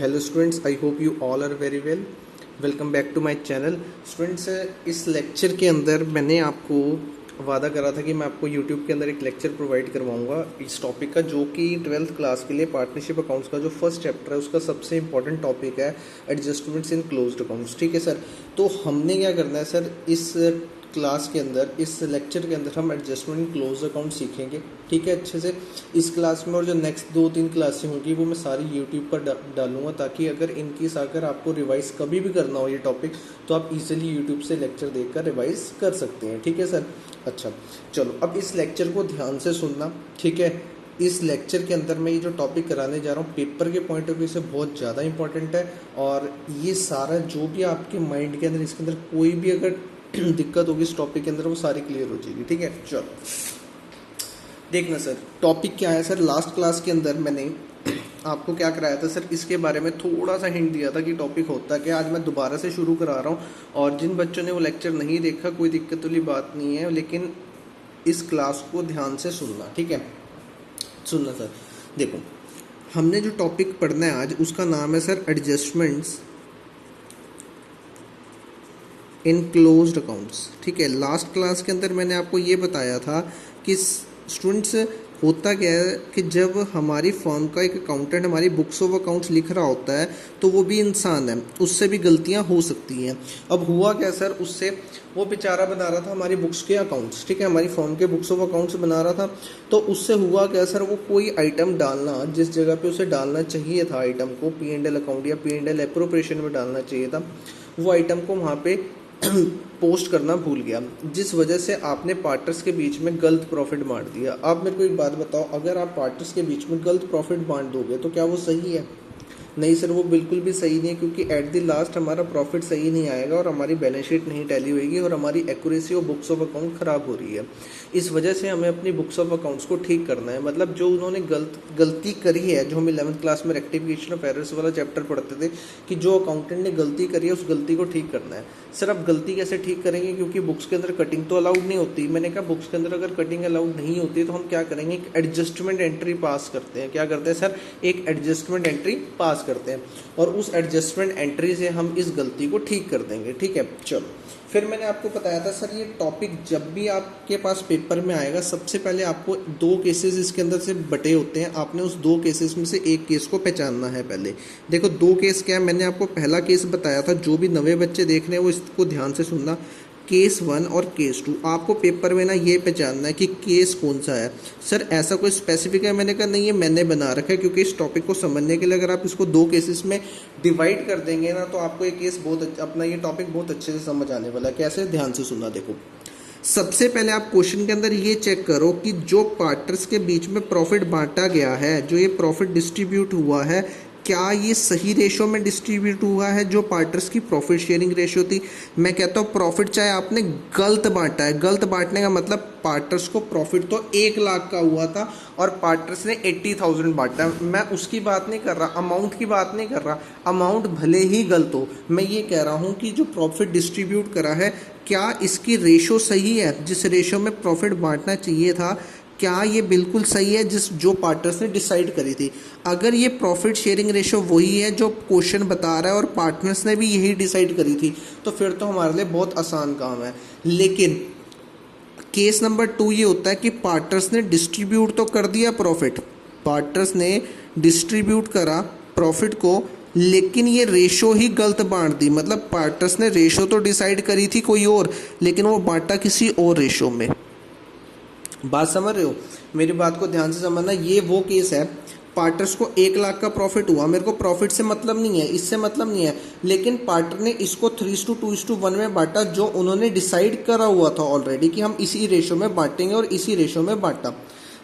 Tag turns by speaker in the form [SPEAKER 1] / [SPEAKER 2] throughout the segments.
[SPEAKER 1] Hello students, I hope you all are very well. Welcome back to my channel. Students, इस lecture के अंदर मैंने आपको वादा करा था कि मैं आपको यूट्यूब के अंदर एक लेक्चर प्रोवाइड करवाऊंगा इस टॉपिक का, जो कि 12th क्लास के लिए पार्टनरशिप अकाउंट्स का जो फर्स्ट चैप्टर है उसका सबसे इंपॉर्टेंट टॉपिक है, एडजस्टमेंट्स इन क्लोज्ड अकाउंट्स। ठीक है सर, तो हमने क्या करना है सर, इस क्लास के अंदर, इस लेक्चर के अंदर हम एडजस्टमेंट इन क्लोज अकाउंट सीखेंगे। ठीक है, अच्छे से इस क्लास में, और जो नेक्स्ट 2-3 क्लासें होंगी वो मैं सारी यूट्यूब पर डालूंगा, ताकि अगर इनकेस अगर आपको रिवाइज कभी भी करना हो ये टॉपिक, तो आप इजीली यूट्यूब से लेक्चर देखकर रिवाइज कर सकते हैं। ठीक है सर, अच्छा चलो अब इस लेक्चर को ध्यान से सुनना। ठीक है, इस लेक्चर के अंदर मैं ये जो टॉपिक कराने जा रहा हूँ पेपर के पॉइंट ऑफ व्यू से बहुत ज़्यादा इंपॉर्टेंट है, और ये सारा जो भी आपके माइंड के अंदर, इसके अंदर कोई भी अगर दिक्कत होगी इस टॉपिक के अंदर, वो सारी क्लियर हो जाएगी। ठीक है, चलो देखना सर टॉपिक क्या है। सर लास्ट क्लास के अंदर मैंने आपको क्या कराया था सर, इसके बारे में थोड़ा सा हिंट दिया था कि टॉपिक होता है क्या। आज मैं दोबारा से शुरू करा रहा हूँ, और जिन बच्चों ने वो लेक्चर नहीं देखा कोई दिक्कत वाली बात नहीं है, लेकिन इस क्लास को ध्यान से सुनना। ठीक है, सुनना सर। देखो, हमने जो टॉपिक पढ़ना है आज, उसका नाम है सर एडजस्टमेंट्स इन क्लोज्ड अकाउंट्स। ठीक है, लास्ट क्लास के अंदर मैंने आपको ये बताया था कि स्टूडेंट्स होता क्या है कि जब हमारी फर्म का एक अकाउंटेंट हमारी बुक्स ऑफ अकाउंट्स लिख रहा होता है, तो वो भी इंसान है, उससे भी गलतियां हो सकती हैं। अब हुआ क्या सर, उससे वो बेचारा बना रहा था हमारी बुक्स के अकाउंट्स। ठीक है, हमारी फर्म के बुक्स ऑफ अकाउंट्स बना रहा था, तो उससे हुआ क्या सर, वो कोई आइटम डालना जिस जगह पे उसे डालना चाहिए था, आइटम को P&L अकाउंट या P&L एप्रोप्रिएशन में डालना चाहिए था, वो आइटम को वहाँ पे पोस्ट करना भूल गया, जिस वजह से आपने पार्टनर्स के बीच में गलत प्रॉफिट बांट दिया। आप मेरे को एक बात बताओ, अगर आप पार्टनर्स के बीच में गलत प्रॉफिट बांट दोगे तो क्या वो सही है? नहीं सर, वो बिल्कुल भी सही नहीं है, क्योंकि एट द लास्ट हमारा प्रॉफिट सही नहीं आएगा, और हमारी बैलेंस शीट नहीं टैली होगी, और हमारी एक्यूरेसी और बुक्स ऑफ अकाउंट खराब हो रही है। इस वजह से हमें अपनी बुक्स ऑफ अकाउंट्स को ठीक करना है। मतलब जो उन्होंने गलती करी है, जो हम 11th क्लास में रेक्टिफिकेशन ऑफ एरर्स वाला चैप्टर पढ़ते थे, कि जो अकाउंटेंट ने गलती करी है उस गलती को ठीक करना है। सर अब गलती कैसे ठीक करेंगे, क्योंकि बुक्स के अंदर कटिंग तो अलाउड नहीं होती। मैंने कहा बुक्स के अंदर अगर कटिंग अलाउड नहीं होती तो हम क्या करेंगे, एक एडजस्टमेंट एंट्री पास करते हैं। क्या करते हैं सर, एक एडजस्टमेंट एंट्री पास करते हैं, और उस एडजस्टमेंट एंट्री से हम इस गलती को ठीक कर देंगे। ठीक है, चलो फिर मैंने आपको बताया था सर, ये टॉपिक जब भी आपके पास पेपर में आएगा, सबसे पहले आपको 2 केसेस इसके अंदर से बटे होते हैं, आपने उस 2 केसेस में से एक केस को पहचानना है। पहले देखो 2 केस क्या है, मैंने आपको पहला केस बताया था, जो भी नए बच्चे देख रहे हैं वो इसको ध्यान से सुनना। केस 1 और केस 2 आपको पेपर में ना ये पहचानना है कि केस कौन सा है। सर ऐसा कोई स्पेसिफिक है? मैंने कहा नहीं, ये मैंने बना रखा है, क्योंकि इस टॉपिक को समझने के लिए अगर आप इसको 2 केसेस में डिवाइड कर देंगे ना, तो आपको ये केस बहुत अपना ये टॉपिक बहुत अच्छे से समझ आने वाला है। कैसे? ध्यान से सुनना। देखो, सबसे पहले आप क्वेश्चन के अंदर ये चेक करो कि जो पार्टनर्स के बीच में प्रॉफिट बांटा गया है, जो ये प्रॉफिट डिस्ट्रीब्यूट हुआ है, क्या ये सही रेशो में डिस्ट्रीब्यूट हुआ है, जो पार्टनर्स की प्रॉफिट शेयरिंग रेशो थी। मैं कहता हूँ प्रॉफिट चाहे आपने गलत बांटा है, गलत बांटने का मतलब पार्टनर्स को प्रॉफिट तो 1 लाख का हुआ था और पार्टनर्स ने 80,000 बांटा। मैं उसकी बात नहीं कर रहा, अमाउंट की बात नहीं कर रहा। अमाउंट भले ही गलत हो, मैं ये कह रहा हूँ कि जो प्रॉफिट डिस्ट्रीब्यूट करा है, क्या इसकी रेशो सही है, जिस रेशो में प्रॉफिट बांटना चाहिए था, क्या ये बिल्कुल सही है जो पार्टनर्स ने डिसाइड करी थी। अगर ये प्रॉफिट शेयरिंग रेशो वही है जो क्वेश्चन बता रहा है और पार्टनर्स ने भी यही डिसाइड करी थी, तो फिर तो हमारे लिए बहुत आसान काम है। लेकिन केस नंबर 2 ये होता है कि पार्टनर्स ने डिस्ट्रीब्यूट तो कर दिया प्रॉफिट, पार्टनर्स ने डिस्ट्रीब्यूट करा प्रॉफिट को, लेकिन ये रेशो ही गलत बांट दी। मतलब पार्टनर्स ने रेशो तो डिसाइड करी थी कोई और, लेकिन वो बांटा किसी और रेशो में। बात समझ रहे हो? मेरी बात को ध्यान से समझना। ये वो केस है, पार्टनर्स को 1 लाख का प्रॉफिट हुआ, मेरे को प्रॉफिट से मतलब नहीं है, इससे मतलब नहीं है, लेकिन पार्टनर ने इसको 3:2:1 में बांटा, जो उन्होंने डिसाइड करा हुआ था ऑलरेडी कि हम इसी रेशो में बांटेंगे, और इसी रेशो में बांटा।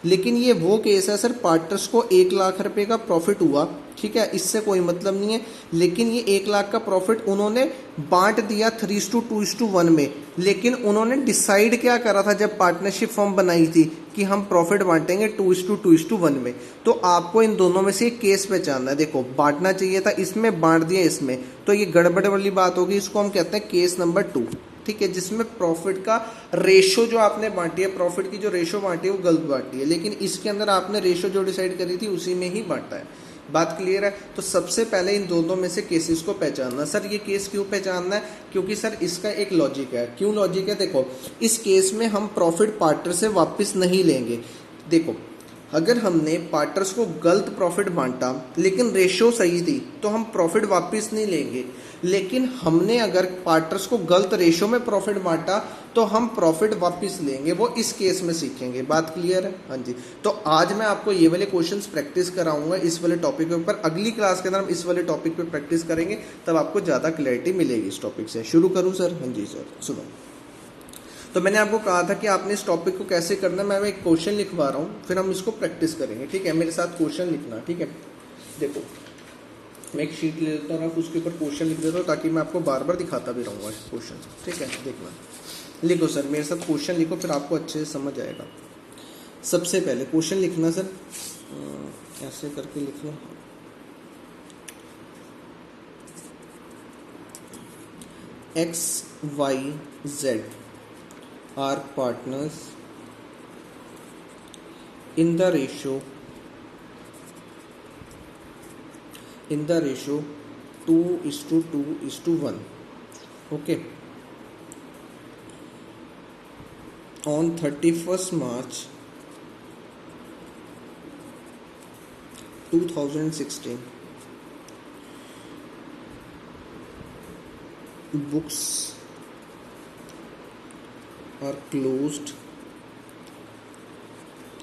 [SPEAKER 1] लेकिन ये वो केस है सर, पार्टनर्स को 1 लाख रुपए का प्रॉफिट हुआ, ठीक है, इससे कोई मतलब नहीं है, लेकिन ये 1 लाख का प्रॉफिट उन्होंने बांट दिया 3:2:1 में। लेकिन उन्होंने डिसाइड क्या करा था जब पार्टनरशिप फॉर्म बनाई थी, कि हम प्रॉफिट बांटेंगे 2:2:1 में। तो आपको इन दोनों में से एक केस पहचानना है। देखो, बांटना चाहिए था इसमें, बांट दिया इसमें, तो ये गड़बड़ वाली बात होगी। इसको हम कहते हैं केस नंबर 2। ठीक है, जिसमें प्रॉफिट का रेशो जो आपने बांटी है, प्रॉफिट की जो रेशो बांटी है वो गलत बांटी है, लेकिन इसके अंदर आपने रेशो जो डिसाइड करी थी उसी में ही बांटा है। बात क्लियर है। तो सबसे पहले इन दोनों में से केसेस को पहचानना। सर ये केस क्यों पहचानना है? क्योंकि सर इसका एक लॉजिक है। क्यों लॉजिक है? देखो, इस केस में हम प्रॉफिट पार्टनर से वापस नहीं लेंगे। देखो, अगर हमने पार्टनर्स को गलत प्रॉफिट बांटा लेकिन रेशो सही थी तो हम प्रॉफिट वापस नहीं लेंगे। लेकिन हमने अगर पार्टनर्स को गलत रेशो में प्रॉफिट बांटा तो हम प्रॉफिट वापस लेंगे। वो इस केस में सीखेंगे। बात क्लियर है? हाँ जी। तो आज मैं आपको ये वाले क्वेश्चंस प्रैक्टिस कराऊंगा इस वाले टॉपिक के ऊपर। अगली क्लास के अंदर हम इस वाले टॉपिक पे प्रैक्टिस करेंगे, तब आपको ज़्यादा क्लैरिटी मिलेगी इस टॉपिक से। शुरू करूँ सर? हाँ जी सर, सुनो। तो मैंने आपको कहा था कि आपने इस टॉपिक को कैसे करना है। मैं एक क्वेश्चन लिखवा रहा हूँ, फिर हम इसको प्रैक्टिस करेंगे। ठीक है, मेरे साथ क्वेश्चन लिखना। ठीक है, देखो मैं एक शीट ले लेता हूँ, आप उसके ऊपर क्वेश्चन लिख देता हूँ ताकि मैं आपको बार बार दिखाता भी रहूँगा क्वेश्चन। ठीक है, देखना, लिखो सर, मेरे साथ क्वेश्चन लिखो, फिर आपको अच्छे से समझ आएगा। सबसे पहले क्वेश्चन लिखना सर, ऐसे करके लिख लो। XYZ are partners in the ratio 2:2:1. Okay. On 31st March 2016, books are closed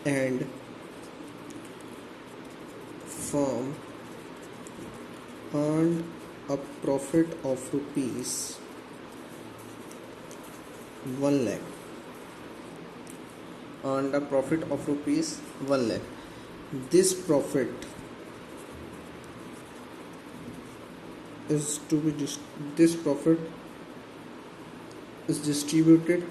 [SPEAKER 1] and firm earned a profit of rupees 1 lakh. Earned a profit of rupees 1 lakh. This profit is distributed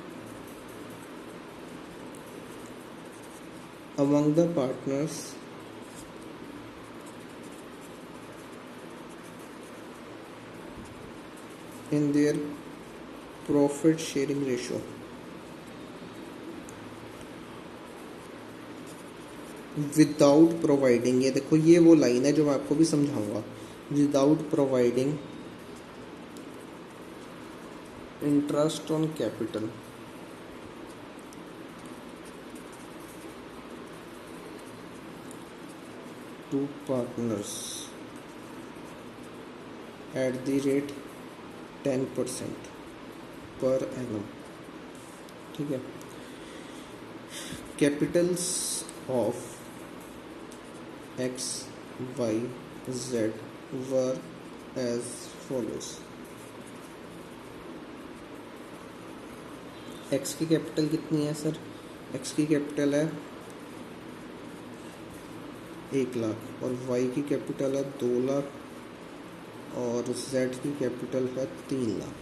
[SPEAKER 1] among the partners in their profit sharing ratio. Without providing, ये देखो ये वो line है जो मैं आपको भी समझाऊंगा। Without providing interest on capital to partners at the rate 10% per annum. ठीक है, capitals of X, Y, Z were as follows. X की कैपिटल कितनी है सर? X की कैपिटल है 1 लाख और Y की कैपिटल है 2 लाख और Z की कैपिटल है 3 लाख।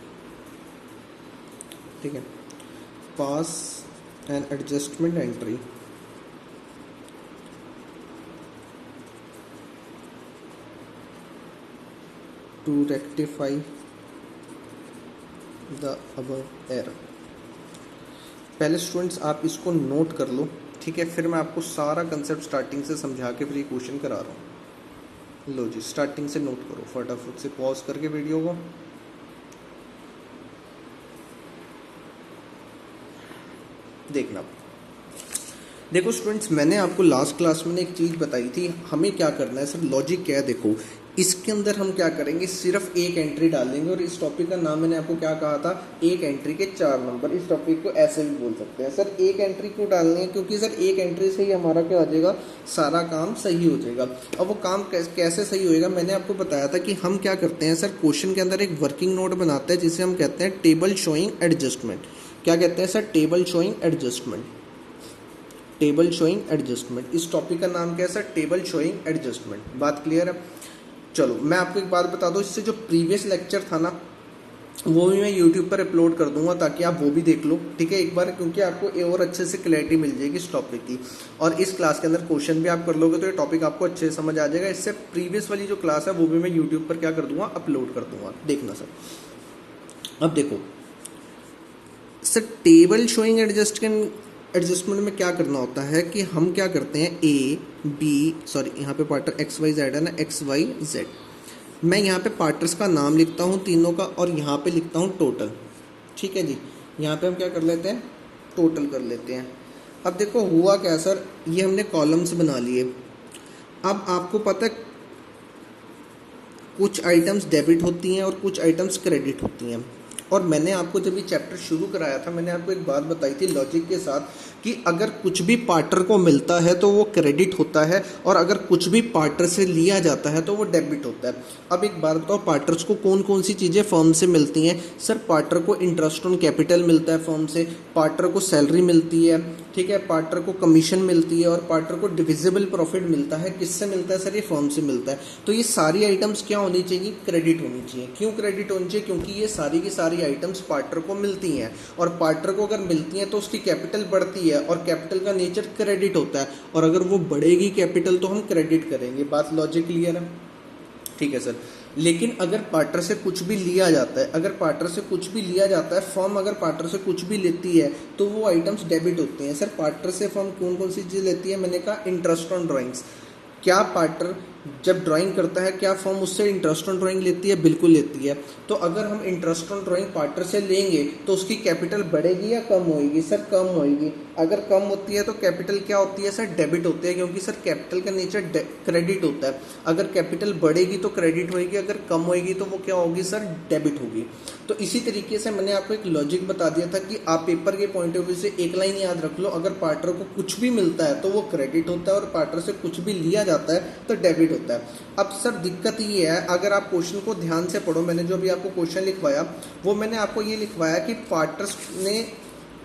[SPEAKER 1] ठीक है, pass an adjustment entry to rectify the above error. पहले स्टूडेंट्स आप इसको नोट कर लो। ठीक है, फिर मैं आपको सारा कंसेप्ट स्टार्टिंग से समझा के फिर ये क्वेश्चन करा रहा हूँ। लो जी, स्टार्टिंग से नोट करो, फटाफट से पॉज करके वीडियो को। देखना, देखो स्टूडेंट्स, मैंने आपको लास्ट क्लास में एक चीज़ बताई थी, हमें क्या करना है सर, लॉजिक क्या है। देखो, इसके अंदर हम क्या करेंगे, सिर्फ एक एंट्री डालेंगे। और इस टॉपिक का नाम मैंने आपको क्या कहा था, एक एंट्री के 4 नंबर। इस टॉपिक को ऐसे भी बोल सकते हैं। सर एक एंट्री क्यों डालनी है? क्योंकि सर एक एंट्री से ही हमारा क्या हो जाएगा, सारा काम सही हो जाएगा। अब वो काम कैसे सही होएगा, मैंने आपको बताया था कि हम क्या करते हैं सर, क्वेश्चन के अंदर एक वर्किंग नोट बनाते हैं जिसे हम कहते हैं टेबल शोइंग एडजस्टमेंट। क्या कहते हैं sir? Table showing adjustment. Table showing adjustment, इस टॉपिक का नाम क्या है सर? Table showing adjustment. बात क्लियर है? चलो मैं आपको एक बात बता दूं, इससे जो प्रीवियस लेक्चर था ना, वो भी मैं यूट्यूब पर अपलोड कर दूंगा ताकि आप वो भी देख लो। ठीक है, एक बार, क्योंकि आपको और अच्छे से क्लैरिटी मिल जाएगी इस टॉपिक की। और इस क्लास के अंदर क्वेश्चन भी आप कर लोगे तो ये टॉपिक आपको अच्छे से समझ आ जाएगा। इससे प्रीवियस वाली जो क्लास है वो भी मैं यूट्यूब पर क्या कर दूंगा, अपलोड कर दूंगा, देखना सर। अब देखो सर, टेबल शोइंग एडजस्टमेंट में क्या करना होता है कि हम क्या करते हैं ए बी सॉरी यहाँ पे पार्टर एक्स वाई जेड है ना, एक्स वाई जेड, मैं यहाँ पे पार्टर्स का नाम लिखता हूँ तीनों का और यहाँ पे लिखता हूँ टोटल। ठीक है जी, यहाँ पे हम क्या कर लेते हैं, टोटल कर लेते हैं। अब देखो हुआ क्या सर, ये हमने कॉलम्स बना लिए। अब आपको पता है कुछ आइटम्स डेबिट होती हैं और कुछ आइटम्स क्रेडिट होती हैं। और मैंने आपको जब ये चैप्टर शुरू कराया था मैंने आपको एक बात बताई थी लॉजिक के साथ कि अगर कुछ भी पार्टर को मिलता है तो वो क्रेडिट होता है और अगर कुछ भी पार्टर से लिया जाता है तो वो डेबिट होता है। अब एक बात बताओ, पार्टर्स को कौन कौन सी चीज़ें फर्म से मिलती हैं? सर पार्टर को इंटरेस्ट ऑन कैपिटल मिलता है फर्म से, पार्टर को सैलरी मिलती है, ठीक है, पार्टर को कमीशन मिलती है और पार्टर को डिविजिबल प्रॉफिट मिलता है। किससे मिलता है सर? ये फर्म से मिलता है। तो ये सारी आइटम्स क्या होनी चाहिए? क्रेडिट होनी चाहिए। क्यों क्रेडिट होनी चाहिए? क्योंकि ये सारी की सारी आइटम्स पार्टर को मिलती हैं और पार्टर को अगर मिलती हैं तो उसकी कैपिटल बढ़ती है और कैपिटल का नेचर क्रेडिट होता है और अगर वो बढ़ेगी कैपिटल तो हम क्रेडिट करेंगे। बात लॉजिक क्लियर है? ठीक है सर। लेकिन अगर पार्टर से कुछ भी लिया जाता है, अगर पार्टर से कुछ भी लिया जाता है, फर्म अगर पार्टर से कुछ भी लेती है तो वो आइटम्स डेबिट होते हैं। सर पार्टर से फर्म कौन कौन सी चीज़ लेती है? मैंने कहा इंटरेस्ट ऑन ड्राइंग्स। क्या पार्टर जब ड्राइंग करता है क्या फर्म उससे इंटरेस्ट ऑन ड्राइंग लेती है? बिल्कुल लेती है। तो अगर हम इंटरेस्ट ऑन ड्राइंग पार्टर से लेंगे तो उसकी कैपिटल बढ़ेगी या कम होएगी? सर कम होएगी। अगर कम होती है तो कैपिटल क्या होती है सर? डेबिट होती है, क्योंकि सर कैपिटल का नेचर क्रेडिट होता है। अगर कैपिटल बढ़ेगी तो क्रेडिट होएगी, अगर कम होएगी तो वो क्या होगी सर? डेबिट होगी। तो इसी तरीके से मैंने आपको एक लॉजिक बता दिया था कि आप पेपर के पॉइंट ऑफ व्यू से एक लाइन याद रख लो, अगर पार्टर को कुछ भी मिलता है तो वो क्रेडिट होता है और पार्टर से कुछ भी लिया जाता है तो डेबिट होता है। अब सर दिक्कत ये है, अगर आप क्वेश्चन को ध्यान से पढ़ो, मैंने जो भी आपको क्वेश्चन लिखवाया वो मैंने आपको ये लिखवाया कि पार्टर्स ने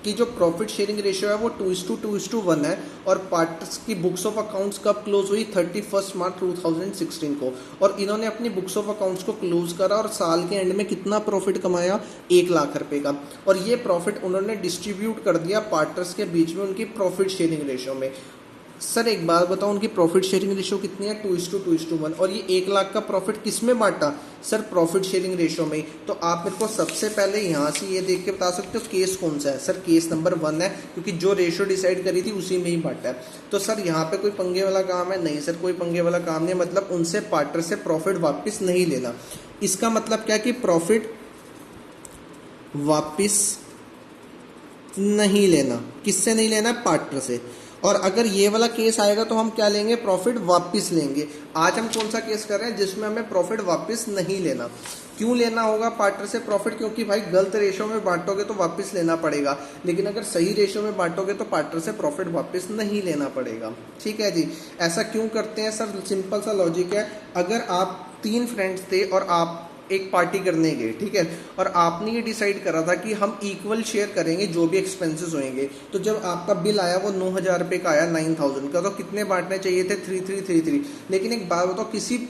[SPEAKER 1] की जो प्रॉफिट शेयरिंग रेशियो है वो 2:1 है और पार्टर्स की बुक्स ऑफ अकाउंट्स कब क्लोज हुई? 31 मार्च 2016 को। और इन्होंने अपनी बुक्स ऑफ अकाउंट्स को क्लोज करा और साल के एंड में कितना प्रॉफिट कमाया? 1 लाख रुपए का। और ये प्रॉफिट उन्होंने डिस्ट्रीब्यूट कर दिया पार्टर्स के बीच में उनकी प्रॉफिट शेयरिंग रेशियो में। सर एक बात बताओ, उनकी प्रॉफिट शेयरिंग रेशियो कितनी है? 2:1 और ये 1 लाख का प्रॉफिट किस में बांटा? सर प्रॉफिट शेयरिंग रेशियो में। तो आप मेरे को सबसे पहले यहाँ से ये देख के बता सकते हो केस कौन सा है? सर केस नंबर 1 है, क्योंकि जो रेशियो डिसाइड करी थी उसी में ही बांटा है। तो सर यहाँ पे कोई पंगे वाला काम है? नहीं सर, कोई पंगे वाला काम नहीं। मतलब उनसे पार्टर से प्रॉफिट वापस नहीं लेना। इसका मतलब क्या कि प्रॉफिट वापस नहीं लेना। किससे नहीं लेना? पार्टनर से। और अगर ये वाला केस आएगा तो हम क्या लेंगे? प्रॉफिट वापस लेंगे। आज हम कौन सा केस कर रहे हैं जिसमें हमें प्रॉफिट वापस नहीं लेना? क्यों लेना होगा पार्टनर से प्रॉफिट? क्योंकि भाई गलत रेशो में बांटोगे तो वापस लेना पड़ेगा, लेकिन अगर सही रेशो में बांटोगे तो पार्टनर से प्रॉफिट वापस नहीं लेना पड़ेगा। ठीक है जी। ऐसा क्यों करते हैं सर? सिंपल सा लॉजिक है। अगर आप 3 फ्रेंड्स थे और आप एक पार्टी करने गए, ठीक है, और आपने ये डिसाइड करा था कि हम इक्वल शेयर करेंगे जो भी एक्सपेंसेस होंगे। तो जब आपका बिल आया वो 9,000 रुपये का आया, 9,000 का, तो कितने बांटने चाहिए थे? 3,333। लेकिन एक बात बताओ, किसी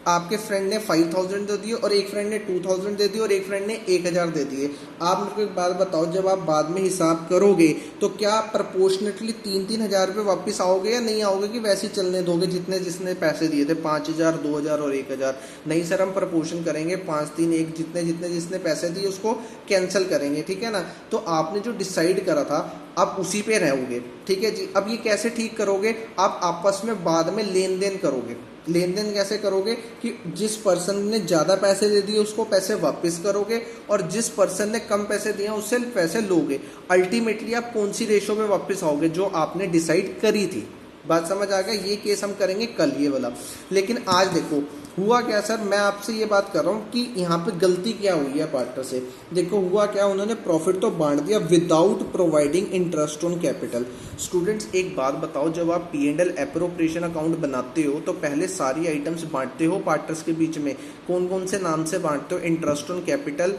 [SPEAKER 1] आपके फ्रेंड ने 5,000 दे दिए और एक फ्रेंड ने 2,000 दे दिए और एक फ्रेंड ने 1,000 दे दिए। आप मेरे को एक बात बताओ, जब आप बाद में हिसाब करोगे तो क्या प्रपोर्शनेटली 3-3 हज़ार रुपये वापस आओगे या नहीं आओगे, कि वैसे ही चलने दोगे जितने जिसने पैसे दिए थे, 5,000, 2,000 और 1,000? नहीं सर, हम प्रपोर्शन करेंगे, 5, 3, 1, जितने जितने जिसने पैसे दिए उसको कैंसिल करेंगे। ठीक है ना? तो आपने जो डिसाइड करा था आप उसी पे रहोगे। ठीक है जी। अब ये कैसे ठीक करोगे? आप आपस में बाद में लेन देन करोगे। लेन देन कैसे करोगे? कि जिस पर्सन ने ज़्यादा पैसे दे दिए उसको पैसे वापस करोगे और जिस पर्सन ने कम पैसे दिए उससे पैसे लोगे। अल्टीमेटली आप कौन सी रेशो में वापस आओगे? जो आपने डिसाइड करी थी। बात समझ आ गया? ये केस हम करेंगे कल, ये वाला। लेकिन आज देखो हुआ क्या सर, मैं आपसे ये बात कर रहा हूँ कि यहाँ पे गलती क्या हुई है पार्टनर से। देखो हुआ क्या, उन्होंने प्रॉफिट तो बांट दिया without providing interest on capital. Students एक बात बताओ, जब आप P&L एप्रोप्रिएशन अकाउंट बनाते हो तो पहले सारी आइटम्स बांटते हो पार्टनर्स के बीच में। कौन कौन से नाम से बांटते हो? Interest on capital,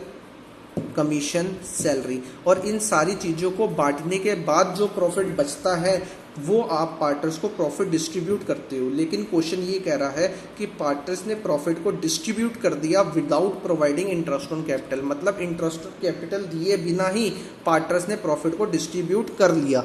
[SPEAKER 1] commission, salary. और इन सारी चीज़ों को बांटने के बाद जो प्रॉफिट बचता है वो आप पार्टनर्स को प्रॉफिट डिस्ट्रीब्यूट करते हो। लेकिन क्वेश्चन ये कह रहा है कि पार्टनर्स ने प्रॉफिट को डिस्ट्रीब्यूट कर दिया without providing interest on capital. मतलब इंटरेस्ट ऑन कैपिटल दिए बिना ही पार्टनर्स ने प्रॉफिट को डिस्ट्रीब्यूट कर लिया।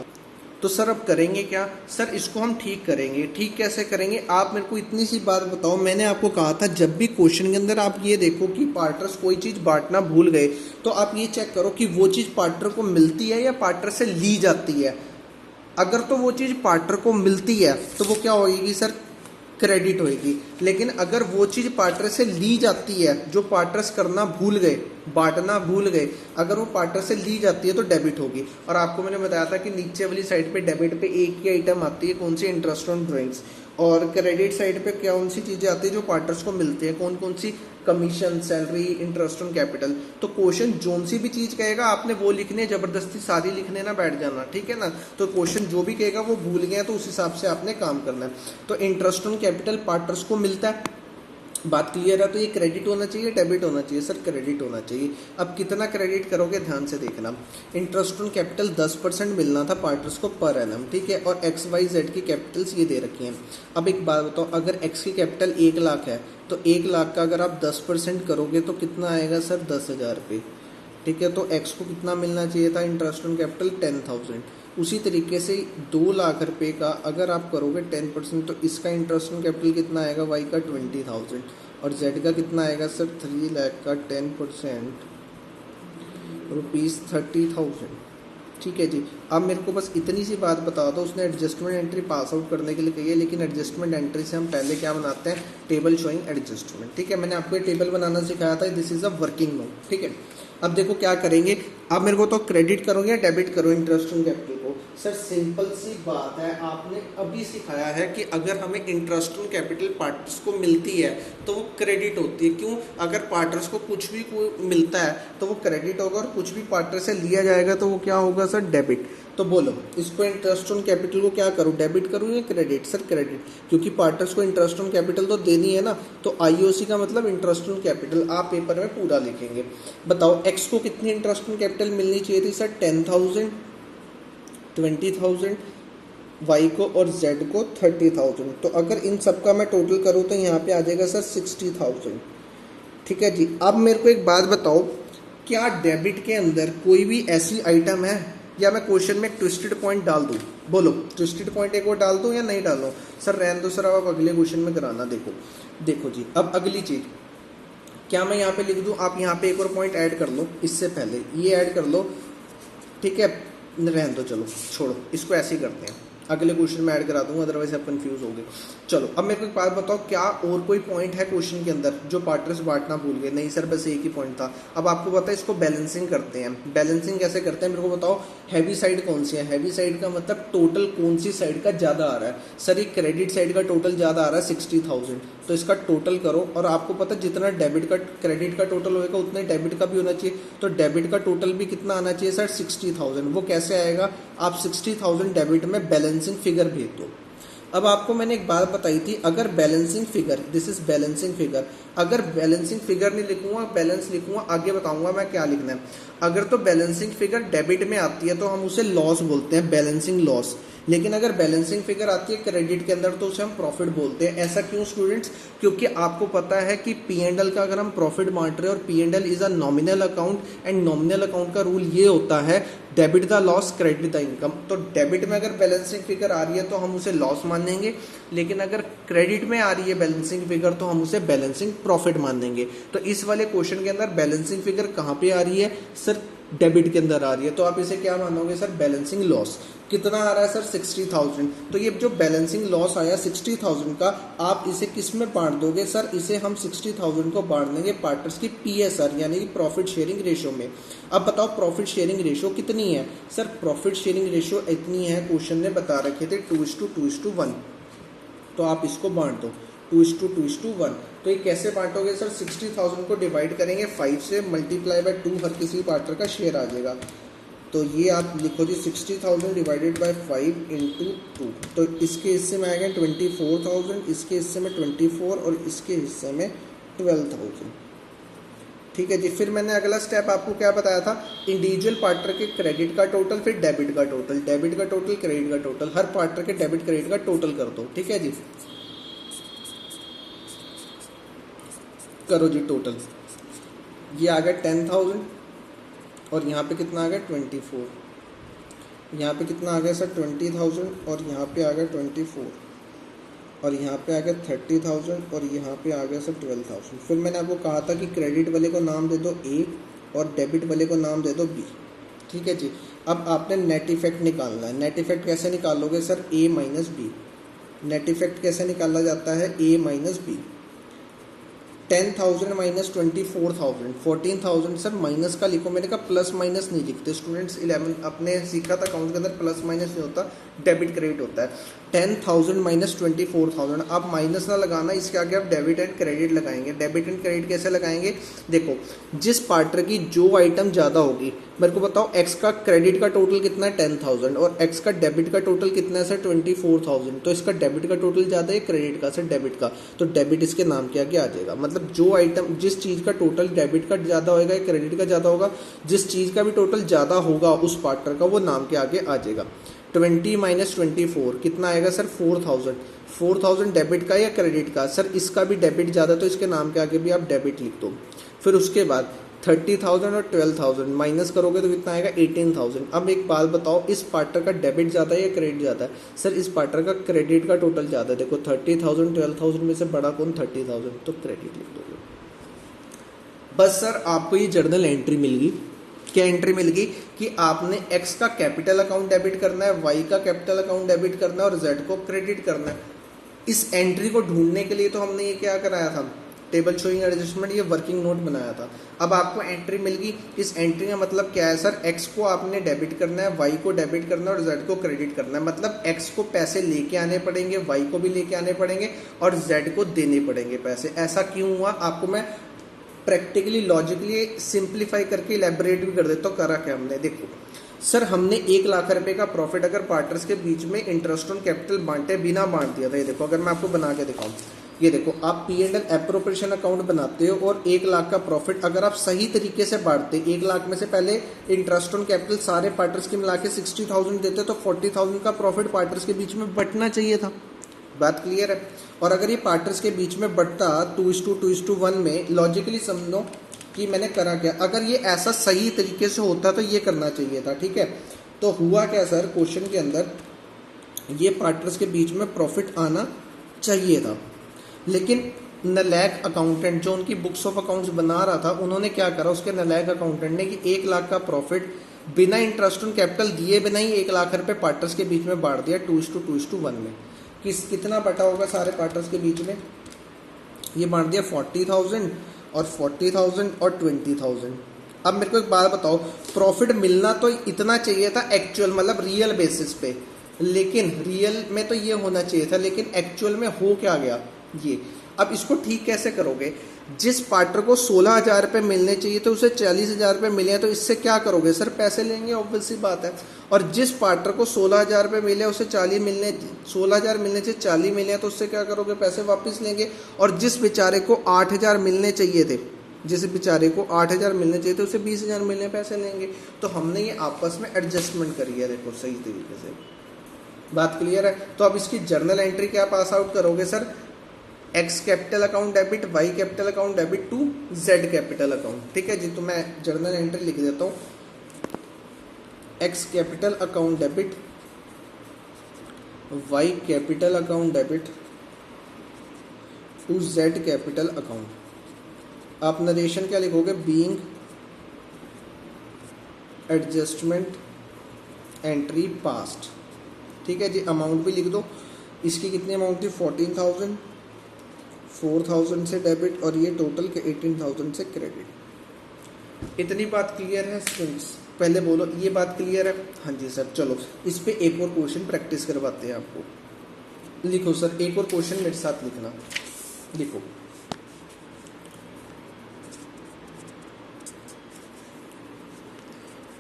[SPEAKER 1] तो सर अब करेंगे क्या? सर इसको हम ठीक करेंगे। ठीक कैसे करेंगे? आप मेरे को इतनी सी बात बताओ, मैंने आपको कहा था जब भी क्वेश्चन के अंदर आप ये देखो कि पार्टनर्स कोई चीज़ बांटना भूल गए तो आप ये चेक करो कि वो चीज़ पार्टनर को मिलती है या पार्टनर से ली जाती है। अगर तो वो चीज़ पार्टनर को मिलती है तो वो क्या होगी सर, क्रेडिट होएगी। लेकिन अगर वो चीज़ पार्टनर से ली जाती है, जो पार्टनर्स करना भूल गए, बांटना भूल गए, अगर वो पार्टनर से ली जाती है तो डेबिट होगी। और आपको मैंने बताया था कि नीचे वाली साइड पे डेबिट पे एक ही आइटम आती है, कौन सी, इंटरेस्ट ऑन ड्राइंग्स। और क्रेडिट साइड पे कौन सी चीज़ें आती है जो पार्टनर्स को मिलती है, कौन कौन सी, commission, salary, interest on capital. तो क्वेश्चन जोन सी भी चीज़ कहेगा आपने वो लिखने है, जबरदस्ती सारी लिखने ना बैठ जाना, ठीक है ना। तो क्वेश्चन जो भी कहेगा वो भूल गए तो उस हिसाब से आपने काम करना है। तो इंटरेस्ट ऑन कैपिटल पार्टनर्स को मिलता है, बात क्लियर है। तो ये क्रेडिट होना चाहिए, डेबिट होना चाहिए, सर क्रेडिट होना चाहिए। अब कितना क्रेडिट करोगे ध्यान से देखना। इंटरेस्ट ऑन कैपिटल 10% मिलना था पार्टनर्स को पर एनम, ठीक है। और एक्स वाई जेड की कैपिटल्स ये दे रखी हैं। अब एक बात बताओ, अगर एक्स की कैपिटल 1 लाख है तो 1 लाख का अगर आप 10% करोगे तो कितना आएगा सर, 10,000 रुपये, ठीक है। तो एक्स को कितना मिलना चाहिए था, इंटरेस्ट ऑन कैपिटल 10,000। उसी तरीके से 2 लाख रुपए का अगर आप करोगे 10%, तो इसका इंटरेस्ट ऑन कैपिटल कितना आएगा, वाई का 20,000। और जेड का कितना आएगा सर, 3 लाख का 10% ₹30,000, ठीक है जी। अब मेरे को बस इतनी सी बात बता दो, उसने एडजस्टमेंट एंट्री पास आउट करने के लिए कही है, लेकिन एडजस्टमेंट एंट्री से हम पहले क्या बनाते हैं, टेबल शोइंग एडजस्टमेंट, ठीक है। मैंने आपको ये टेबल बनाना सिखाया था, this is a working note, ठीक है। अब देखो क्या करेंगे, आप मेरे को तो क्रेडिट करोगे या डेबिट करो इंटरेस्ट ऑन कैपिटल को, सर सिंपल सी बात है, आपने अभी सिखाया है कि अगर हमें इंटरेस्ट ऑन कैपिटल पार्टनर्स को मिलती है तो वो क्रेडिट होती है। क्यों, अगर पार्टनर्स को कुछ भी मिलता है तो वो क्रेडिट होगा, और कुछ भी पार्टनर से लिया जाएगा तो वो क्या होगा सर, डेबिट। तो बोलो इसको, इंटरेस्ट ऑन कैपिटल को क्या करूँ, डेबिट करूँ या क्रेडिट, सर क्रेडिट, क्योंकि पार्टनर्स को इंटरेस्ट ऑन कैपिटल तो देनी है ना। तो आईओसी का मतलब इंटरेस्ट ऑन कैपिटल आप पेपर में पूरा लिखेंगे। बताओ एक्स को कितनी इंटरेस्ट ऑन कैपिटल मिलनी चाहिए थी सर, 10,000, 20,000, वाई को और जेड को 30,000। तो अगर इन सब का मैं टोटल करूँ तो यहाँ पे आ जाएगा सर 60,000, ठीक है जी। अब मेरे को एक बात बताओ, क्या डेबिट के अंदर कोई भी ऐसी आइटम है, या मैं क्वेश्चन में एक ट्विस्टेड पॉइंट डाल दूँ, बोलो ट्विस्टेड पॉइंट एक और डाल दूँ या नहीं डालूँ, सर रहने दो सर, आप अगले क्वेश्चन में कराना। देखो जी, अब अगली चीज़ क्या मैं यहाँ पे लिख दूँ, आप यहाँ पे एक और पॉइंट ऐड कर लो, इससे पहले ये ऐड कर लो, ठीक है। रहने दो, चलो छोड़ो, इसको ऐसे ही करते हैं, अगले क्वेश्चन में ऐड करा दूंगा, अदरवाइज आप कंफ्यूज हो गए। चलो अब मेरे को एक बात बताओ, क्या और कोई पॉइंट है क्वेश्चन के अंदर जो पार्टनर्स बांटना भूल गए? नहीं सर, बस एक ही पॉइंट था। अब आपको पता है इसको बैलेंसिंग करते हैं। बैलेंसिंग कैसे करते हैं मेरे को बताओ। हैवी साइड कौन सी है, हैवी साइड का मतलब टोटल कौन सी साइड का ज़्यादा आ रहा है। सर ये क्रेडिट साइड का टोटल ज़्यादा आ रहा है 60,000, तो इसका टोटल करो, और आपको पता जितना डेबिट का क्रेडिट का टोटल होएगा उतना ही डेबिट का भी होना चाहिए। तो डेबिट का टोटल भी कितना आना चाहिए सर, 60,000। वो कैसे आएगा, आप 60,000 डेबिट में बैलेंसिंग फिगर भेज दो। अब आपको मैंने एक बात बताई थी, अगर balancing figure, this is balancing figure, अगर बैलेंसिंग फिगर नहीं लिखूंगा, बैलेंस लिखूंगा, आगे बताऊंगा मैं क्या लिखना है। अगर तो बैलेंसिंग फिगर डेबिट में आती है तो हम उसे लॉस बोलते हैं, बैलेंसिंग लॉस। लेकिन अगर बैलेंसिंग फिगर आती है क्रेडिट के अंदर तो उसे हम प्रॉफिट बोलते हैं। ऐसा क्यों स्टूडेंट्स, क्योंकि आपको पता है कि P&L का अगर हम प्रॉफिट बांट रहे हैं, और P&L is a nominal account, and nominal account का रूल ये होता है debit the loss credit the income. तो डेबिट में अगर बैलेंसिंग फिगर आ रही है तो हम उसे लॉस मानेंगे, लेकिन अगर क्रेडिट में आ रही है बैलेंसिंग फिगर तो हम उसे बैलेंसिंग प्रॉफिट मानेंगे। तो इस वाले क्वेश्चन के अंदर बैलेंसिंग फिगर कहाँ पे आ रही है सर, डेबिट के अंदर आ रही है, तो आप इसे क्या मानोगे सर, बैलेंसिंग लॉस। कितना आ रहा है सर, 60,000। तो ये जो बैलेंसिंग लॉस आया 60,000 का, आप इसे किस में बांट दोगे सर, इसे हम 60,000 को बांट देंगे पार्टनर्स की PSR यानी कि प्रॉफिट शेयरिंग रेशियो में। अब बताओ प्रॉफिट शेयरिंग रेशियो कितनी है सर, प्रॉफिट शेयरिंग रेशियो इतनी है, क्वेश्चन ने बता रखे थे 2:2:1। तो आप इसको बांट दो 2:2:1। तो ये कैसे बांटोगे सर, 60,000 को डिवाइड करेंगे 5 से, मल्टीप्लाई बाय 2, हर किसी पार्टनर का शेयर आ जाएगा। तो ये आप लिखो जी 60,000 डिवाइडेड बाय 5 इंटू 2। तो इसके हिस्से में आएगा 24,000, इसके हिस्से में 24 और इसके हिस्से में 12,000, ठीक है जी। फिर मैंने अगला स्टेप आपको क्या बताया था, इंडिविजुअल पार्टनर के क्रेडिट का टोटल, फिर डेबिट का टोटल, डेबिट का टोटल, क्रेडिट का टोटल, हर पार्टनर के डेबिट क्रेडिट का टोटल कर दो, ठीक है जी। करो जी टोटल, ये आ गया 10,000, और यहाँ पे कितना आ गया 24, यहाँ पे कितना आ गया सर 20,000, और यहाँ पे आ गया 24, और यहाँ पे आ गया 30,000, और यहाँ पे आ गया सर 12,000। फिर मैंने आपको कहा था कि क्रेडिट वाले को नाम दे दो A और डेबिट वाले को नाम दे दो B, ठीक है जी। अब आपने नेट इफेक्ट निकालना है। नेट इफेक्ट कैसे निकालोगे sir? A minus B. Net effect कैसे निकाला जाता है? A minus B. 10,000 minus 24,000, 14,000 sir minus का लिखो। मैंने कहा प्लस माइनस नहीं लिखते स्टूडेंट्स। 11 अपने सीखा था अकाउंट के अंदर प्लस माइनस नहीं होता, डेबिट क्रेडिट होता है। 10,000 माइनस 24,000, आप माइनस ना लगाना, इसके आगे आप डेबिट एंड क्रेडिट लगाएंगे। डेबिट एंड क्रेडिट कैसे लगाएंगे? देखो, जिस पार्टनर की जो आइटम ज़्यादा होगी, मेरे को बताओ एक्स का क्रेडिट का टोटल कितना है? 10,000, और एक्स का डेबिट का टोटल कितना है सर? 24,000। तो इसका डेबिट का टोटल ज़्यादा है, क्रेडिट का सर डेबिट का, तो डेबिट इसके नाम के आगे आ जाएगा। मतलब जो आइटम, जिस चीज़ का टोटल डेबिट का ज़्यादा होगा या क्रेडिट का ज़्यादा होगा, जिस चीज़ का भी टोटल ज़्यादा होगा उस पार्टनर का, वो नाम के आगे आ जाएगा। 20 माइनस 24 कितना आएगा सर? 4,000। 4,000 डेबिट का या क्रेडिट का? सर इसका भी डेबिट ज़्यादा, तो इसके नाम के आगे भी आप डेबिट लिख दो। फिर उसके बाद 30,000 और 12,000 माइनस करोगे तो कितना आएगा? 18,000। अब एक बात बताओ, इस पार्टनर का डेबिट ज़्यादा है या क्रेडिट ज़्यादा है? सर इस पार्टनर का क्रेडिट का टोटल ज़्यादा है। देखो 30,000 12,000 में से बड़ा कौन? 30,000, तो क्रेडिट लिख दोगे। बस सर आपको ये जर्नल एंट्री मिल गई। क्या एंट्री मिल गई? कि आपने एक्स का कैपिटल अकाउंट डेबिट करना है, वाई का कैपिटल अकाउंट डेबिट करना है और जेड को क्रेडिट करना है। इस एंट्री को ढूंढने के लिए तो हमने ये क्या कराया था? टेबल शोइंग एडजस्टमेंट, ये वर्किंग नोट बनाया था। अब आपको एंट्री मिल गई। इस एंट्री का मतलब क्या है सर? एक्स को आपने डेबिट करना है, वाई को डेबिट करना है और जेड को क्रेडिट करना है। मतलब एक्स को पैसे लेके आने पड़ेंगे, वाई को भी लेके आने पड़ेंगे और जेड को देने पड़ेंगे पैसे। ऐसा क्यों हुआ? आपको मैं प्रैक्टिकली लॉजिकली सिंप्लीफाई करके इलेबोरेट भी कर देता हूँ। करा क्या हमने? देखो सर, हमने 1,00,000 रुपए का प्रॉफिट अगर पार्टनर्स के बीच में इंटरेस्ट ऑन कैपिटल बांटे बिना बांट दिया था। ये देखो, अगर मैं आपको बना के दिखाऊं, ये देखो, आप P&L एप्रोप्रिएशन अकाउंट बनाते हो और 1,00,000 का प्रॉफिट अगर आप सही तरीके से बांटते, 1,00,000 में से पहले इंटरेस्ट ऑन कैपिटल सारे पार्टनर्स के मिला के 60,000 देते, तो 40,000 का प्रॉफिट पार्टनर्स के बीच में बंटना चाहिए था। बात क्लियर है? और अगर ये पार्टनर्स के बीच में बढ़ता 2:1 में, लॉजिकली समझो कि मैंने करा क्या। अगर ये ऐसा सही तरीके से होता तो ये करना चाहिए था, ठीक है। तो हुआ क्या सर, क्वेश्चन के अंदर ये पार्टनर्स के बीच में प्रॉफिट आना चाहिए था, लेकिन नलैक अकाउंटेंट जो उनकी बुक्स ऑफ अकाउंट्स बना रहा था, उन्होंने क्या करा, उसके नलैक अकाउंटेंट ने कि 1,00,000 का प्रॉफिट बिना इंटरेस्ट ऑन कैपिटल दिए बिना ही 1,00,000 रुपये पार्टनर्स के बीच में बांट दिया 2:1 में। कितना बटा होगा सारे पार्टनर्स के बीच में? ये बांट दिया 40,000 और 40,000 और 20,000। अब मेरे को एक बात बताओ, प्रॉफिट मिलना तो इतना चाहिए था एक्चुअल, मतलब रियल बेसिस पे, लेकिन रियल में तो ये होना चाहिए था, लेकिन एक्चुअल में हो क्या गया ये। अब इसको ठीक कैसे करोगे? जिस पार्टनर को 16,000 रुपये मिलने चाहिए तो उसे 40,000 रुपये मिले हैं, तो इससे क्या करोगे सर? पैसे लेंगे, ऑब्वियस सी बात है। और जिस पार्टनर को 16,000 रुपये मिले उसे 16,000 मिलने चाहिए, 40 मिले हैं, तो उससे क्या करोगे? पैसे वापस लेंगे। और जिस बेचारे को 8,000 मिलने चाहिए थे, जिस बेचारे को 8,000 मिलने चाहिए थे, उसे 20,000 मिलने, पैसे लेंगे। तो हमने ये आपस में एडजस्टमेंट करी है, देखो सही तरीके से। बात क्लियर है? तो अब इसकी जर्नल एंट्री क्या पास आउट करोगे sir? X capital account debit, Y capital account debit to Z capital account, ठीक है जी। तो मैं जर्नल एंट्री लिख देता हूँ, X capital account debit, Y capital account debit to Z capital account. आप नरेशन क्या लिखोगे? बीइंग एडजस्टमेंट एंट्री पास्ट, ठीक है जी। अमाउंट भी लिख दो। इसकी कितनी अमाउंट थी? 14,000, 4,000 से डेबिट और ये टोटल के 18,000 से क्रेडिट। इतनी बात क्लियर है स्टूडेंट्स? पहले बोलो ये बात क्लियर है? हाँ जी सर। चलो इस पे एक और क्वेश्चन प्रैक्टिस करवाते हैं आपको। लिखो सर, एक और क्वेश्चन मेरे साथ लिखना। लिखो,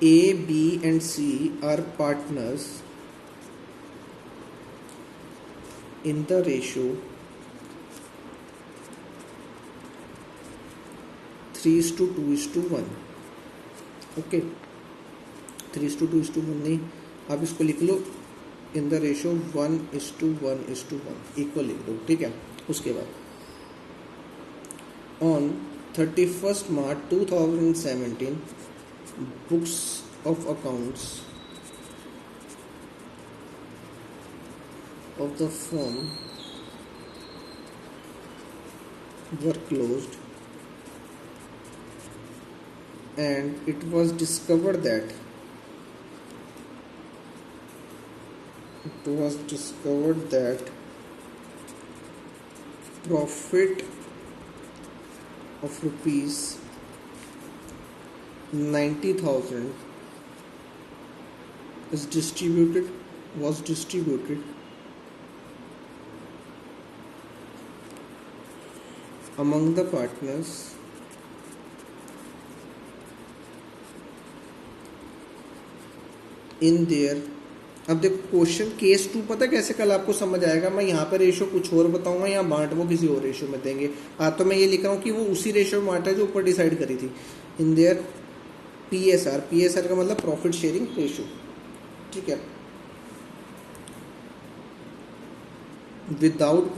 [SPEAKER 1] A, B and C are partners in the ratio 3:2:1। Okay, 3:2:1 नहीं, आप इसको लिख लो इन द रेशियो 1:1:1 इक्वल लिख दो, ठीक है। उसके बाद on 31st March 2017 books of accounts of the firm were closed and it was discovered that It was discovered that profit of rupees 90,000 was distributed among the partners in their। अब देखो question case 2 पता कैसे कल आपको समझ आएगा। मैं यहाँ पर रेशो कुछ और बताऊंगा, यहाँ बांट वो किसी और रेशो में देंगे। तो मैं ये लिख रहा हूँ कि वो उसी रेशो में बांटा जो ऊपर डिसाइड करी थी। इन देयर PSR का मतलब प्रॉफिट शेयरिंग रेशो, ठीक है। Without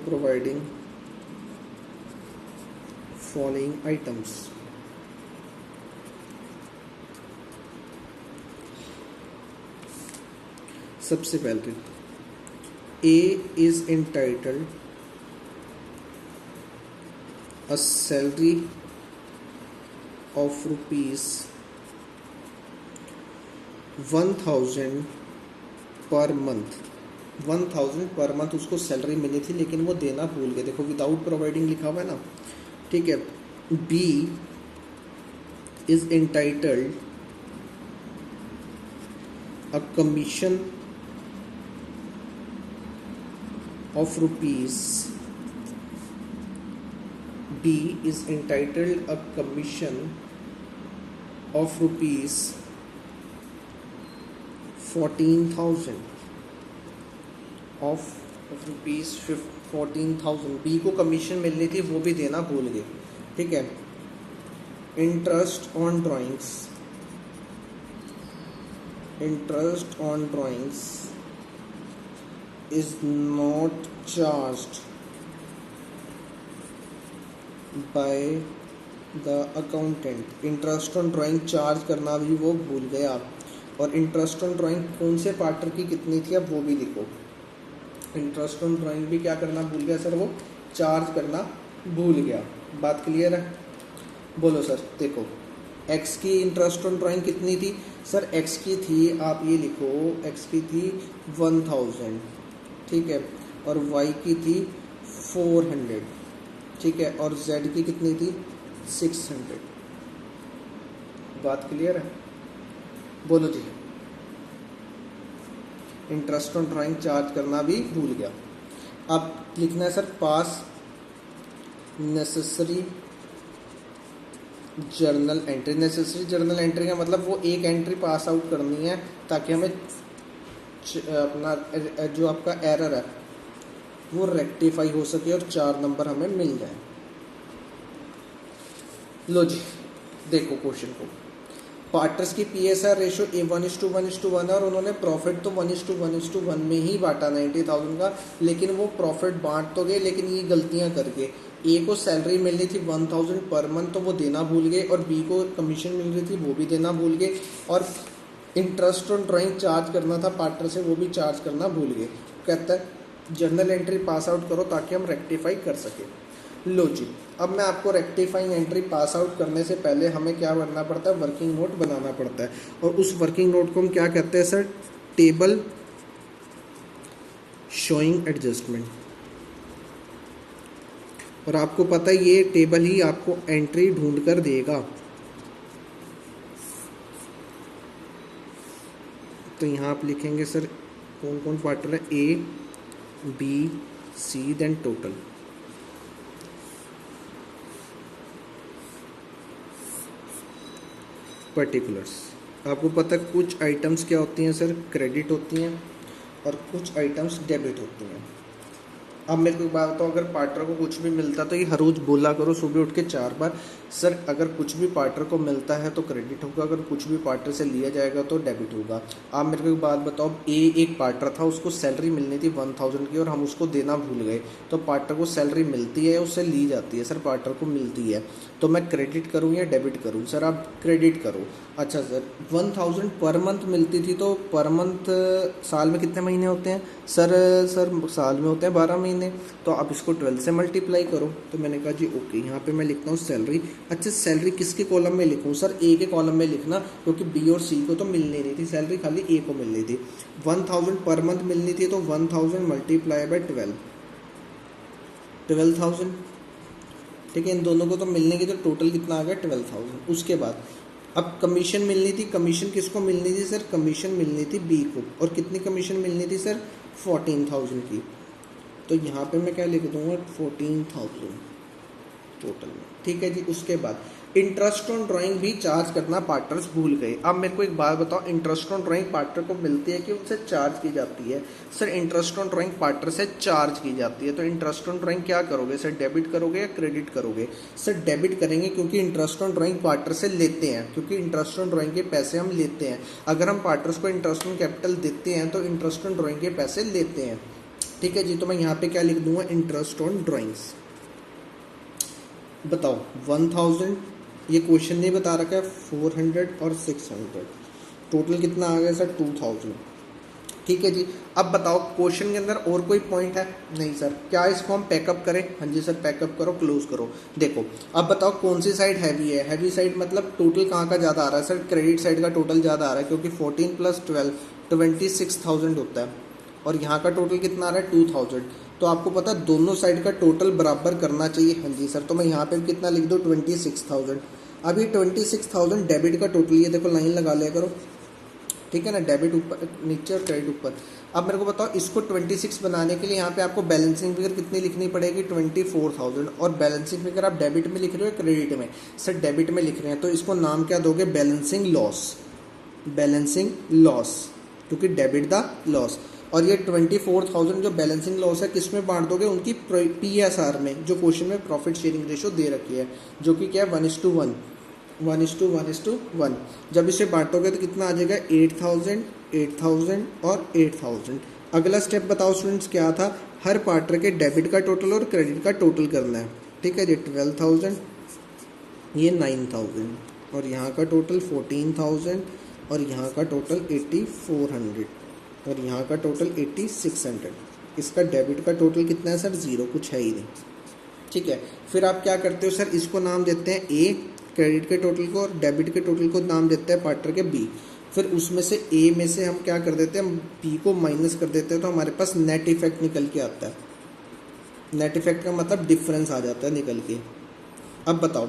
[SPEAKER 1] providing following items. सबसे पहले A is entitled a salary of rupees 1,000 per month. 1,000 per month उसको सैलरी मिली थी, लेकिन वो देना भूल गए। देखो विदाउट प्रोवाइडिंग लिखा हुआ है ना, ठीक है। B is entitled a commission of rupees B is entitled a commission of rupees 14,000 of rupees 14,000। B को कमीशन मिलनी थी, वो भी देना भूल गए, ठीक है। Interest on drawings is not charged by the accountant। Interest on drawing charge करना भी वो भूल गया। और इंटरेस्ट ऑन ड्राइंग कौन से पार्टनर की कितनी थी, अब वो भी लिखो। इंटरेस्ट ऑन ड्राइंग भी क्या करना भूल गया सर, वो चार्ज करना भूल गया। बात क्लियर है? बोलो सर। देखो एक्स की इंटरेस्ट ऑन ड्राइंग कितनी थी सर, एक्स की थी, आप ये लिखो, एक्स की थी 1,000, ठीक है। और y की थी 400, ठीक है। और z की कितनी थी 600। बात क्लियर है? बोलो जी। इंटरेस्ट ऑन ड्राइंग चार्ज करना भी भूल गया। अब लिखना है सर पास necessary journal entry. Necessary journal entry का मतलब वो एक एंट्री पास आउट करनी है ताकि हमें अपना जो आपका एरर है वो रेक्टिफाई हो सके और 4 नंबर हमें मिल जाए। लो जी देखो क्वेश्चन को। पार्टनर्स की PSR रेशो 1:1:1 है और उन्होंने प्रॉफिट तो 1:1:1 में ही बांटा 90,000 का, लेकिन वो प्रॉफिट बांट तो गए लेकिन ये गलतियां करके A को सैलरी मिलनी थी 1,000 पर मंथ तो वो देना भूल गए, और B को कमीशन मिल रही थी वो भी देना भूल गए, और इंटरेस्ट ऑन ड्राइंग चार्ज करना था पार्टनर से वो भी चार्ज करना भूल गए। कहता है जर्नल एंट्री पास आउट करो ताकि हम रेक्टिफाई कर सकें। लो जी, अब मैं आपको रेक्टिफाइंग एंट्री पास आउट करने से पहले हमें क्या करना पड़ता है, वर्किंग नोट बनाना पड़ता है। और उस वर्किंग नोट को हम क्या कहते हैं सर, टेबल शोइंग एडजस्टमेंट। और आपको पता है ये टेबल ही आपको एंट्री ढूंढ कर देगा। तो यहाँ आप लिखेंगे सर कौन कौन पार्टनर है, A B C then total. Particulars. आपको पता है कुछ आइटम्स क्या होती हैं सर, क्रेडिट होती हैं और कुछ आइटम्स डेबिट होती हैं। अब मेरे को एक बात बताओ, अगर पार्टनर को कुछ भी मिलता तो ये हर रोज बोला करो सुबह उठ के 4 बार, सर अगर कुछ भी पार्टनर को मिलता है तो क्रेडिट होगा, अगर कुछ भी पार्टनर से लिया जाएगा तो डेबिट होगा। आप मेरे को एक बात बताओ, एक पार्टनर था उसको सैलरी मिलनी थी 1,000 की और हम उसको देना भूल गए, तो पार्टनर को सैलरी मिलती है उससे ली जाती है? सर पार्टनर को मिलती है, तो मैं क्रेडिट करूँ या डेबिट करूँ? सर आप क्रेडिट करो। अच्छा सर 1,000 पर मंथ मिलती थी, तो पर मंथ साल में कितने महीने होते हैं सर? साल में होते हैं 12 महीने, तो आप इसको 12 से मल्टीप्लाई करो। तो मैंने कहा जी ओके, यहाँ पे मैं लिखता हूँ सैलरी अच्छा सैलरी किसके कॉलम में लिखूं सर? ए के कॉलम में लिखना, क्योंकि बी और सी को तो मिलनी नहीं थी सैलरी, खाली ए को मिलनी थी। 1000 पर मंथ मिलनी थी, तो 1000 मल्टीप्लाई बाय 12,000। ठीक है, इन दोनों को तो मिलने की, तो टोटल कितना आ गया 12,000। उसके बाद अब कमीशन मिलनी थी, कमीशन किसको मिलनी थी सर? कमीशन मिलनी थी बी को, और कितनी कमीशन मिलनी थी सर? 14,000 की। तो यहाँ पे मैं क्या लिख दूंगा? 14,000 टोटल में। ठीक है जी। उसके बाद इंटरेस्ट ऑन ड्राइंग भी चार्ज करना पार्टनर्स भूल गए। अब मेरे को एक बात बताओ, इंटरेस्ट ऑन ड्राइंग पार्टनर को मिलती है कि उनसे चार्ज की जाती है? Sir interest on drawing partner से चार्ज की जाती है। तो इंटरेस्ट ऑन ड्राइंग क्या करोगे सर? डेबिट करोगे या क्रेडिट करोगे? सर डेबिट करेंगे, क्योंकि इंटरेस्ट ऑन ड्राइंग पार्टनर से लेते हैं, क्योंकि इंटरेस्ट ऑन ड्राइंग के पैसे हम लेते हैं। अगर हम पार्टनर्स को इंटरेस्ट ऑन कैपिटल देते हैं तो इंटरेस्ट ऑन ड्राइंग के पैसे लेते हैं। ठीक है जी। तो मैं यहाँ पे क्या लिख दूंगा? Interest on drawings. बताओ 1000, ये क्वेश्चन नहीं बता रखा है, 400 और 600, टोटल कितना आ गया सर? 2000। ठीक है जी। अब बताओ क्वेश्चन के अंदर और कोई पॉइंट है? नहीं सर। क्या इसको हम पैकअप करें? हाँ जी सर, पैकअप करो, क्लोज करो। देखो अब बताओ कौन सी साइड हैवी है? हैवी साइड मतलब टोटल कहाँ का ज़्यादा आ रहा है सर? क्रेडिट साइड का टोटल ज़्यादा आ रहा है, क्योंकि 14 + 12 26,000 होता है, और यहाँ का टोटल कितना आ रहा है? 2000। तो आपको पता है दोनों साइड का टोटल बराबर करना चाहिए। हाँ जी सर। तो मैं यहाँ पे कितना लिख दूँ? 26,000। अब ये 26,000 डेबिट का टोटल, ये देखो लाइन लगा लिया करो। ठीक है ना, डेबिट ऊपर नीचे और क्रेडिट ऊपर। अब मेरे को बताओ इसको 26 बनाने के लिए यहाँ पे आपको बैलेंसिंग फिगर कितनी लिखनी पड़ेगी? 24,000। और बैलेंसिंग फिगर आप डेबिट में लिख रहे हो क्रेडिट में? सर डेबिट में लिख रहे हैं, तो इसको नाम क्या दोगे? Balancing loss. बैलेंसिंग लॉस, क्योंकि डेबिट द लॉस। और ये 24,000 जो बैलेंसिंग लॉस है किस में बांट दोगे? उनकी PSR में, जो क्वेश्चन में प्रॉफिट शेयरिंग रेशो दे रखी है, जो कि क्या है? 1:1, 1:1:1। जब इसे बांटोगे तो कितना आ जाएगा? 8,000, 8,000 और 8,000। अगला स्टेप बताओ स्टूडेंट्स क्या था? हर पार्टनर के डेबिट का टोटल और क्रेडिट का टोटल करना है। ठीक है जी। 12,000, ये 9,000, और यहाँ का टोटल 14,000, और यहाँ का टोटल 8,400, और यहाँ का टोटल 8,600। इसका डेबिट का टोटल कितना है सर? 0, कुछ है ही नहीं। ठीक है। फिर आप क्या करते हो सर? इसको नाम देते हैं ए, क्रेडिट के टोटल को, और डेबिट के टोटल को नाम देते हैं पार्टनर के बी। फिर उसमें से ए में से हम क्या कर देते हैं? हम बी को माइनस कर देते हैं, तो हमारे पास नेट इफेक्ट निकल के आता है। नेट इफेक्ट का मतलब डिफरेंस आ जाता है निकल के। अब बताओ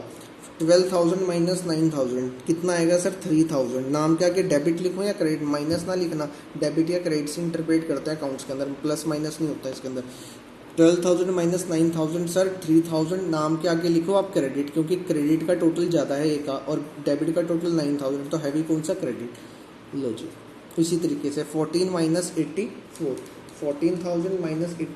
[SPEAKER 1] 12,000 माइनस 9,000 कितना आएगा सर? 3,000। नाम क्या कि डेबिट लिखो या क्रेडिट? माइनस ना लिखना, डेबिट या क्रेडिट से इंटरप्रेट करते हैं अकाउंट्स के अंदर, प्लस माइनस नहीं होता इसके अंदर। 12,000 माइनस 9,000 सर 3,000। नाम के आगे लिखो आप क्रेडिट, क्योंकि क्रेडिट का टोटल ज़्यादा है ए का, और डेबिट का टोटल 9,000, तो हैवी कौन सा? क्रेडिट। लो जी। इसी तरीके से 14 - 84, 14,000 - 84